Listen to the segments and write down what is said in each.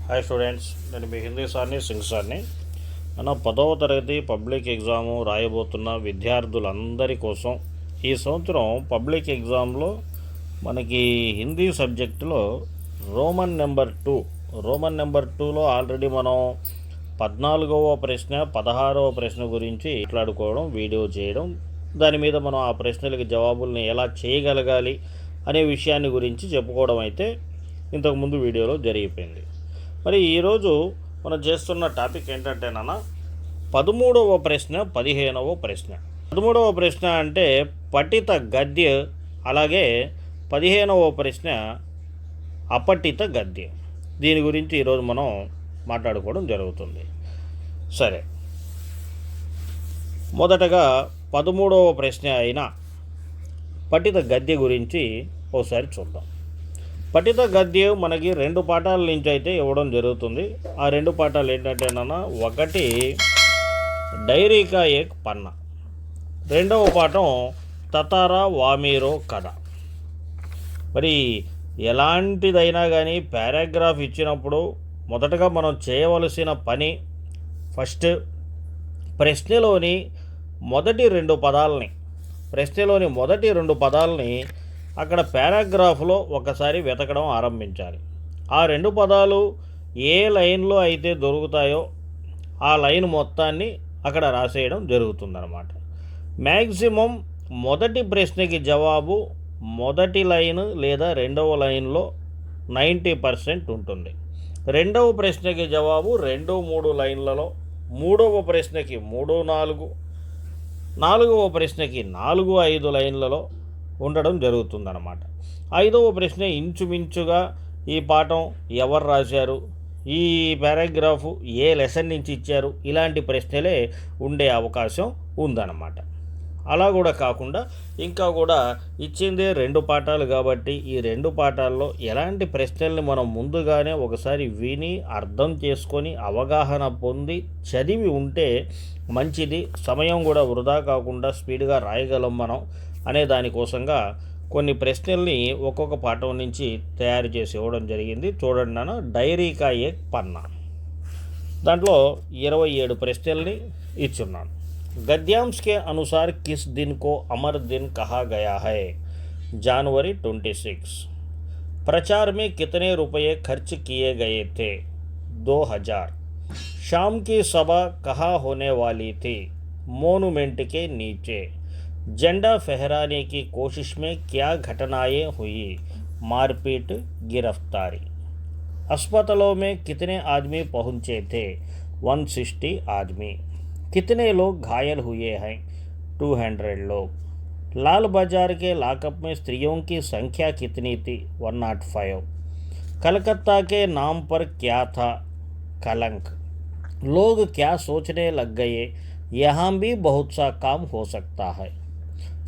Hi students, నేను మీ హిందీ సార్ని సింగ్ సార్ని. మన 10వ తరగతి పబ్లిక్ ఎగ్జాము రాయబోతున్న విద్యార్థులందరి కోసం ఈ సంవత్సరం పబ్లిక్ ఎగ్జామ్లో మనకి హిందీ సబ్జెక్టులో రోమన్ నెంబర్ 2లో ఆల్రెడీ మనం 14వ ప్రశ్న 16వ ప్రశ్న గురించి మాట్లాడుకోవడం, వీడియో చేయడం, దాని మీద మనం ఆ ప్రశ్నలకి జవాబుల్ని ఎలా చేయగలగాలి అనే విషయాన్ని గురించి చెప్పుకోవడం అయితే ఇంతకుముందు వీడియోలో జరిగిపోయింది. మరి ఈరోజు మనం చేస్తున్న టాపిక్ ఏంటంటేనన్నా 13వ ప్రశ్న 15వ ప్రశ్న. 13వ ప్రశ్న అంటే పఠిత గద్య, అలాగే 15వ ప్రశ్న అపఠిత గద్య. దీని గురించి ఈరోజు మనం మాట్లాడుకోవడం జరుగుతుంది. సరే, మొదటగా 13వ ప్రశ్న అయిన పఠిత గద్య గురించి ఒకసారి చూద్దాం. పఠిత గద్యం మనకి 2 పాఠాల నుంచి అయితే ఇవ్వడం జరుగుతుంది. ఆ 2 పాఠాలు ఏంటంటేనన్నా, ఒకటి డైరీకా ఏక్ పన్నా, రెండవ పాఠం తతారా వామీరో కథ. మరి ఎలాంటిదైనా కానీ పారాగ్రాఫ్ ఇచ్చినప్పుడు మొదటగా మనం చేయవలసిన పని, ఫస్ట్ ప్రశ్నలోని మొదటి 2 పదాలని అక్కడ పారాగ్రాఫ్లో ఒకసారి వెతకడం ఆరంభించాలి. ఆ 2 పదాలు ఏ లైన్లో అయితే దొరుకుతాయో ఆ లైన్ మొత్తాన్ని అక్కడ రాసేయడం జరుగుతుందన్నమాట. మ్యాక్సిమం మొదటి ప్రశ్నకి జవాబు మొదటి లైన్ లేదా రెండవ లైన్లో 90% ఉంటుంది. రెండవ ప్రశ్నకి జవాబు 2-3 లైన్లలో, మూడవ ప్రశ్నకి 3-4, నాలుగవ ప్రశ్నకి 4-5 లైన్లలో ఉండడం జరుగుతుందన్నమాట. 5వ ప్రశ్న ఇంచుమించుగా ఈ పాఠం ఎవరు రాశారు, ఈ పారాగ్రాఫు ఏ లెసన్ నుంచి ఇచ్చారు, ఇలాంటి ప్రశ్నలే ఉండే అవకాశం ఉందన్నమాట. అలా కూడా కాకుండా ఇంకా కూడా ఇచ్చిందే 2 పాఠాలు కాబట్టి ఈ 2 పాఠాల్లో ఎలాంటి ప్రశ్నల్ని మనం ముందుగానే ఒకసారి విని అర్థం చేసుకొని అవగాహన పొంది చదివి ఉంటే మంచిది. సమయం కూడా వృధా కాకుండా స్పీడ్గా రాయగలం మనం అనే దానికోసంగా కొన్ని ప్రశ్నల్ని ఒక్కొక్క పాఠం నుంచి తయారు చేసి ఇవ్వడం జరిగింది. చూడండి నాన్న, డైరీకా ఏక్ పన్నా, దాంట్లో 27 ప్రశ్నల్ని ఇచ్చున్నాను. गद्यांश के अनुसार किस दिन को अमर दिन कहा गया है? जनवरी 26. प्रचार में कितने रुपये खर्च किए गए थे? 2000. शाम की सभा कहाँ होने वाली थी? मोनुमेंट के नीचे. झंडा फहराने की कोशिश में क्या घटनाएं हुई? मारपीट, गिरफ्तारी. अस्पतालों में कितने आदमी पहुंचे थे? 160 आदमी. कितने लोग घायल हुए हैं? 200 लोग. लाल बाजार के लॉकअप में स्त्रियों की संख्या कितनी थी? 105. कलकत्ता के नाम पर क्या था? कलंक. लोग क्या सोचने लग गए? यहाँ भी बहुत सा काम हो सकता है.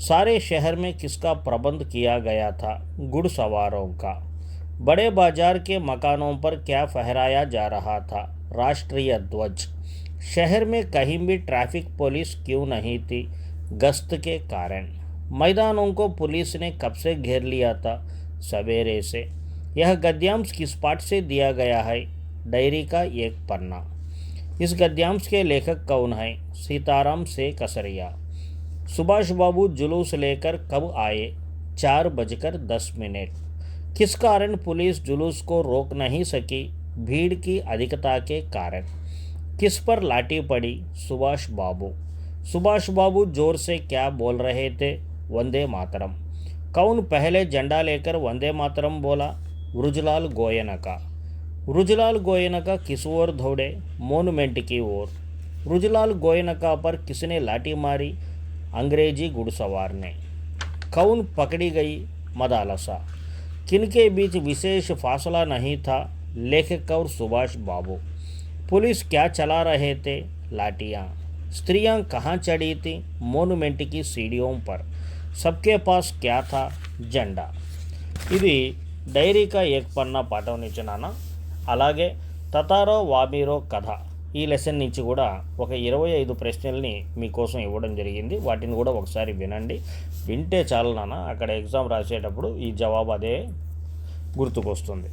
सारे शहर में किसका प्रबंध किया गया था? घुड़सवारों का. बड़े बाजार के मकानों पर क्या फहराया जा रहा था? राष्ट्रीय ध्वज. शहर में कहीं भी ट्रैफिक पुलिस क्यों नहीं थी? गश्त के कारण. मैदानों को पुलिस ने कब से घेर लिया था? सवेरे से. यह गद्यांश किस पाठ से दिया गया है? डायरी का एक पन्ना. इस गद्यांश के लेखक कौन है? सीताराम से कसरिया. सुभाष बाबू जुलूस लेकर कब आए? 4:10. किस कारण पुलिस जुलूस को रोक नहीं सकी? भीड़ की अधिकता के कारण. किस पर लाठी पड़ी? सुभाष बाबू जोर से क्या बोल रहे थे? वंदे मातरम. कौन पहले झंडा लेकर वंदे मातरम बोला? वृजलाल गोयनका किस ओर दौड़े? मोनुमेंट की ओर. वृजलाल गोयनका पर किसने लाठी मारी? अंग्रेजी घुड़सवार ने. कौन पकड़ी गई? मदालसा. किनके बीच विशेष फासला नहीं था? लेखक और सुभाष बाबू. पुलिस क्या चला रहे थे? लाठियाँ. स्त्रियां कहाँ चढ़ी थी? मोनुमेंट की सीढ़ियों पर. सबके पास क्या था? झंडा. ఇది డైరీకా ఏక్ పన్నా పాఠం నుంచి నాన్న. అలాగే తతారో వామీరో కథ ఈ లెసన్ నుంచి కూడా ఒక 25 ప్రశ్నల్ని మీకోసం ఇవ్వడం జరిగింది. వాటిని కూడా ఒకసారి వినండి. వింటే చాలు నాన్న, అక్కడ ఎగ్జామ్ రాసేటప్పుడు ఈ జవాబు అదే గుర్తుకొస్తుంది.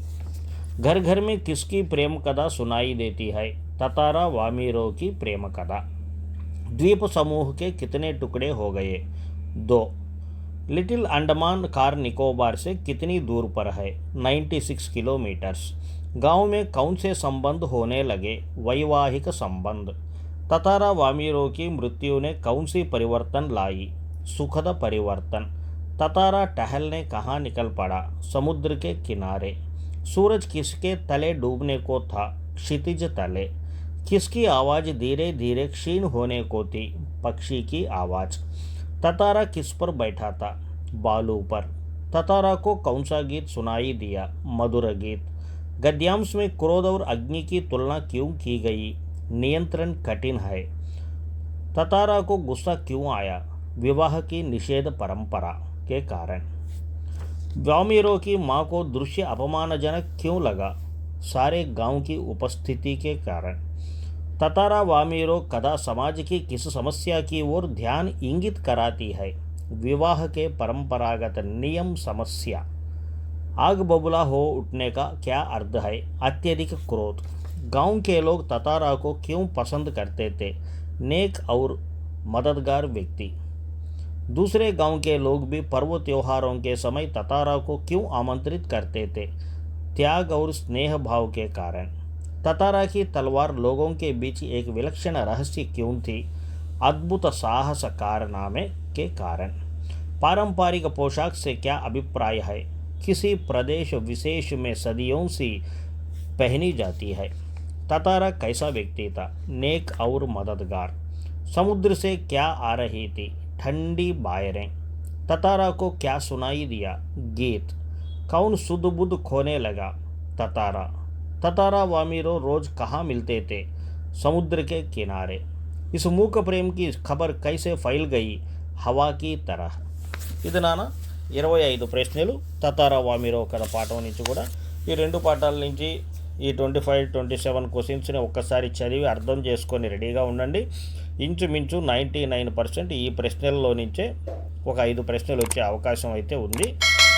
घर घर में किसकी प्रेम कथा सुनाई देती है? ततारा वामीरो की प्रेम कथा। द्वीप समूह के कितने टुकड़े हो गए? 2। लिटिल अंडमान कार निकोबार से कितनी दूर पर है? 96 किलोमीटर्स। गांव में कौन से संबंध होने लगे? वैवाहिक संबंध। ततारा वामीरो की मृत्यु ने कौन सी परिवर्तन लाई? सुखद परिवर्तन। ततारा टहलने कहाँ निकल पड़ा? समुद्र के किनारे। सूरज किसके तले डूबने को था? क्षितिज तले। किसकी आवाज़ धीरे धीरे क्षीण होने को थी? पक्षी की आवाज़। ततारा किस पर बैठा था? बालू पर। ततारा को कौन सा गीत सुनाई दिया? मधुर गीत। गद्यांश में क्रोध और अग्नि की तुलना क्यों की गई? नियंत्रण कठिन है। ततारा को गुस्सा क्यों आया? विवाह की निषेध परंपरा के कारण। वामीरो की माँ को दृश्य अपमानजनक क्यों लगा? सारे गांव की उपस्थिति के कारण। ततारा वामीरो कथा समाज की किस समस्या की ओर ध्यान इंगित कराती है? विवाह के परंपरागत नियम समस्या। आग बबूला हो उठने का क्या अर्थ है? अत्यधिक क्रोध। गांव के लोग ततारा को क्यों पसंद करते थे? नेक और मददगार व्यक्ति। दूसरे गांव के लोग भी पर्व त्योहारों के समय ततारा को क्यों आमंत्रित करते थे? त्याग और स्नेह भाव के कारण। ततारा की तलवार लोगों के बीच एक विलक्षण रहस्य क्यों थी? अद्भुत साहस कारनामे के कारण। पारंपरिक पोशाक से क्या अभिप्राय है? किसी प्रदेश विशेष में सदियों से पहनी जाती है। ततारा कैसा व्यक्ति था? नेक और मददगार। समुद्र से क्या आ रही थी? ठंडी बायरें। ततारा को क्या सुनाई दिया? गीत। कौन सुध बुध खोने लगा? ततारा। ततारा वामीरो रोज कहाँ मिलते थे? समुद्र के किनारे। इस मूक प्रेम की खबर कैसे फैल गई? हवा की तरह। ఇది నాన్న 25 ప్రశ్నలు తతారా వామీరో కథ పాఠం నుంచి కూడా ఈ రెండు పాఠాల నుంచి ఈ 25-27 క్వశ్చన్స్ని ఒక్కసారి చదివి అర్థం చేసుకొని రెడీగా ఉండండి. ఇంచుమించు 99% ఈ ప్రశ్నల్లో నుంచే ఒక 5 ప్రశ్నలు వచ్చే అవకాశం అయితే ఉంది.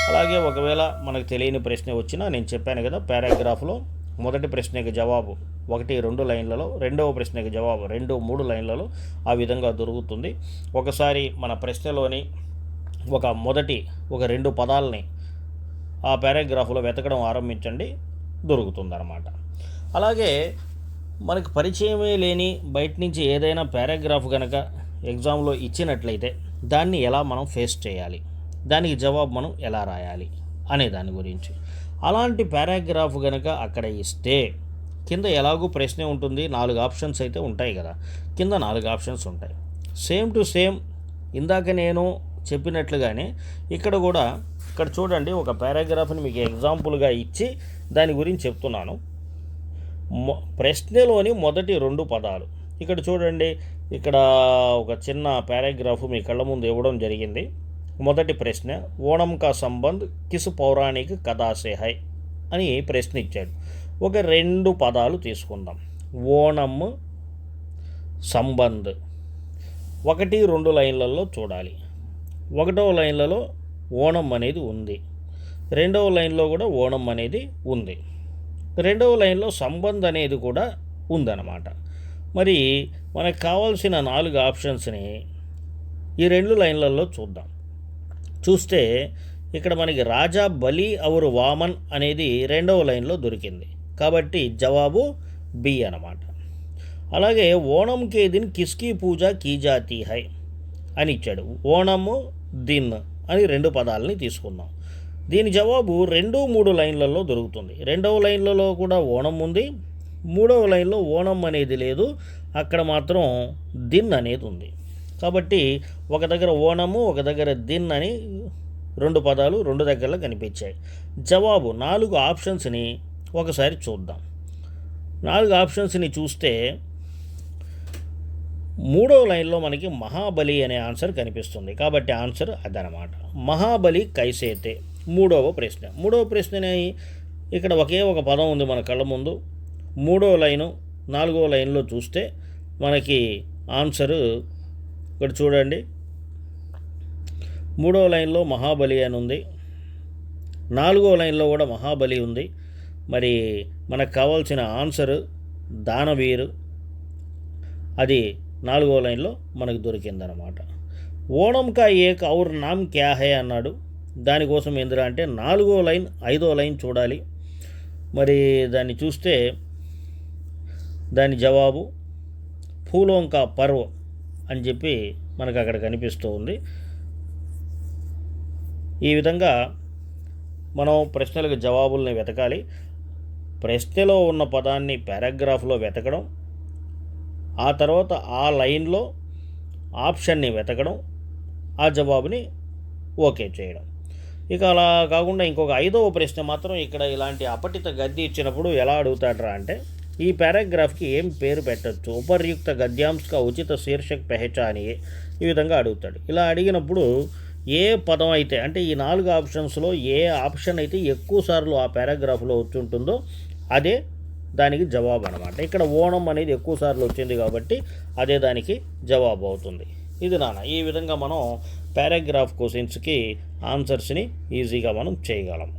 అలాగే ఒకవేళ మనకు తెలియని ప్రశ్న వచ్చినా నేను చెప్పాను కదా, పారాగ్రాఫ్లో మొదటి ప్రశ్నకి జవాబు 1-2 లైన్లలో, రెండవ ప్రశ్నకి జవాబు 2-3 లైన్లలో ఆ విధంగా దొరుకుతుంది. ఒకసారి మన ప్రశ్నలోని ఒక 2 పదాలని ఆ పారాగ్రాఫ్లో వెతకడం ఆరంభించండి, దొరుకుతుందన్నమాట. అలాగే మనకు పరిచయమే లేని బయట నుంచి ఏదైనా పారాగ్రాఫ్ కనుక ఎగ్జామ్లో ఇచ్చినట్లయితే దాన్ని ఎలా మనం ఫేస్ చేయాలి, దానికి జవాబు మనం ఎలా రాయాలి అనే దాని గురించి. అలాంటి పారాగ్రాఫ్ కనుక అక్కడ ఇస్తే కింద ఎలాగూ ప్రశ్న ఉంటుంది, 4 ఆప్షన్స్ అయితే ఉంటాయి కదా, కింద 4 ఆప్షన్స్ ఉంటాయి. సేమ్ టు సేమ్ ఇందాక నేను చెప్పినట్లుగానే ఇక్కడ కూడా ఇక్కడ చూడండి, ఒక పారాగ్రాఫ్ని మీకు ఎగ్జాంపుల్గా ఇచ్చి దాని గురించి చెప్తున్నాను. ప్రశ్నలోని మొదటి 2 పదాలు ఇక్కడ చూడండి. ఇక్కడ ఒక చిన్న పారాగ్రాఫ్ మీ కళ్ళ ముందు ఇవ్వడం జరిగింది. మొదటి ప్రశ్న, ఓణం కా సంబంధ్ కిస్ పౌరాణిక కథా సే హై అని ప్రశ్న ఇచ్చాడు. ఒక 2 పదాలు తీసుకుందాం. ఓణం సంబంధ్ 1-2 లైన్లలో చూడాలి. 1వ లైన్లలో ఓణం అనేది ఉంది, 2వ లైన్లో కూడా ఓణం అనేది ఉంది, 2వ లైన్లో సంబంధ్ అనేది కూడా ఉందన్నమాట. మరి మనకు కావాల్సిన 4 ఆప్షన్స్ని ఈ 2 లైన్లలో చూద్దాం. చూస్తే ఇక్కడ మనకి రాజా బలి ఔర్ వామన్ అనేది 2వ లైన్లో దొరికింది, కాబట్టి జవాబు బి అన్నమాట. అలాగే ఓణం కే దిన్ కిస్కీ పూజ కీ జాతీ హై అని ఇచ్చాడు. ఓణము దిన్ అని 2 పదాలని తీసుకుందాం. దీని జవాబు 2-3 లైన్లలో దొరుకుతుంది. 2వ లైన్లలో కూడా ఓణం ఉంది, 3వ లైన్లో ఓణం అనేది లేదు, అక్కడ మాత్రం దిన్ అనేది ఉంది. కాబట్టి ఒక దగ్గర ఓణము, ఒక దగ్గర దిన్ అని 2 పదాలు 2 దగ్గరలో కనిపించాయి. జవాబు 4 ఆప్షన్స్ని ఒకసారి చూద్దాం. 4 ఆప్షన్స్ని చూస్తే 3వ లైన్లో మనకి మహాబలి అనే ఆన్సర్ కనిపిస్తుంది, కాబట్టి ఆన్సర్ అదనమాట. మహాబలి కైసేతే 3వ ప్రశ్న. 3వ ప్రశ్నని ఇక్కడ ఒకే ఒక పదం ఉంది మన కళ్ళ ముందు. 3వ లైను 4వ లైన్లో చూస్తే మనకి ఆన్సరు ఇక్కడ చూడండి. 3వ లైన్లో మహాబలి అని ఉంది, 4వ లైన్లో కూడా మహాబలి ఉంది, మరి మనకు కావాల్సిన ఆన్సర్ దానవీర్, అది 4వ లైన్లో మనకు దొరికిందనమాట. ఓణం కా ఏక్ ఔర్ నామ్ క్యా హై అన్నాడు. దానికోసం ఏందిరా అంటే 4వ లైన్ 5వ లైన్ చూడాలి. మరి దాన్ని చూస్తే దాని జవాబు ఫూలోం కా పర్వ్ అని చెప్పి మనకు అక్కడ కనిపిస్తూ ఉంది. ఈ విధంగా మనం ప్రశ్నలకు జవాబుల్ని వెతకాలి. ప్రశ్నలో ఉన్న పదాన్ని పారాగ్రాఫ్లో వెతకడం, ఆ తర్వాత ఆ లైన్లో ఆప్షన్ని వెతకడం, ఆ జవాబుని ఓకే చేయడం. ఇక అలా కాకుండా ఇంకొక 5వ ప్రశ్న మాత్రం ఇక్కడ ఇలాంటి అపఠిత గద్య ఇచ్చినప్పుడు ఎలా అడుగుతాడరా అంటే, ఈ పారాగ్రాఫ్కి ఏం పేరు పెట్టచ్చు, ఉపర్యుక్త గద్యాంశ ఉచిత శీర్షక్ పెహచానియే, ఈ విధంగా అడుగుతాడు. ఇలా అడిగినప్పుడు ఏ పదం అయితే అంటే ఈ 4 ఆప్షన్స్లో ఏ ఆప్షన్ అయితే ఎక్కువ సార్లు ఆ పారాగ్రాఫ్లో వచ్చి ఉంటుందో అదే దానికి జవాబు అనమాట. ఇక్కడ ఓణం అనేది ఎక్కువ సార్లు వచ్చింది కాబట్టి అదే దానికి జవాబు అవుతుంది. ఇది ఈ విధంగా మనం పారాగ్రాఫ్ క్వశ్చన్స్కి ఆన్సర్స్ని ఈజీగా మనం చేయగలం.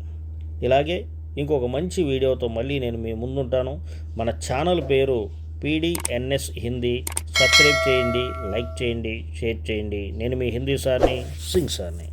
ఇలాగే ఇంకొక మంచి వీడియోతో మళ్ళీ నేను మీ ముందుంటాను. మన ఛానల్ పేరు PDNS హిందీ. సబ్స్క్రైబ్ చేయండి, లైక్ చేయండి, షేర్ చేయండి. నేను మీ హిందీ సార్ని, సింగ్ సార్ని.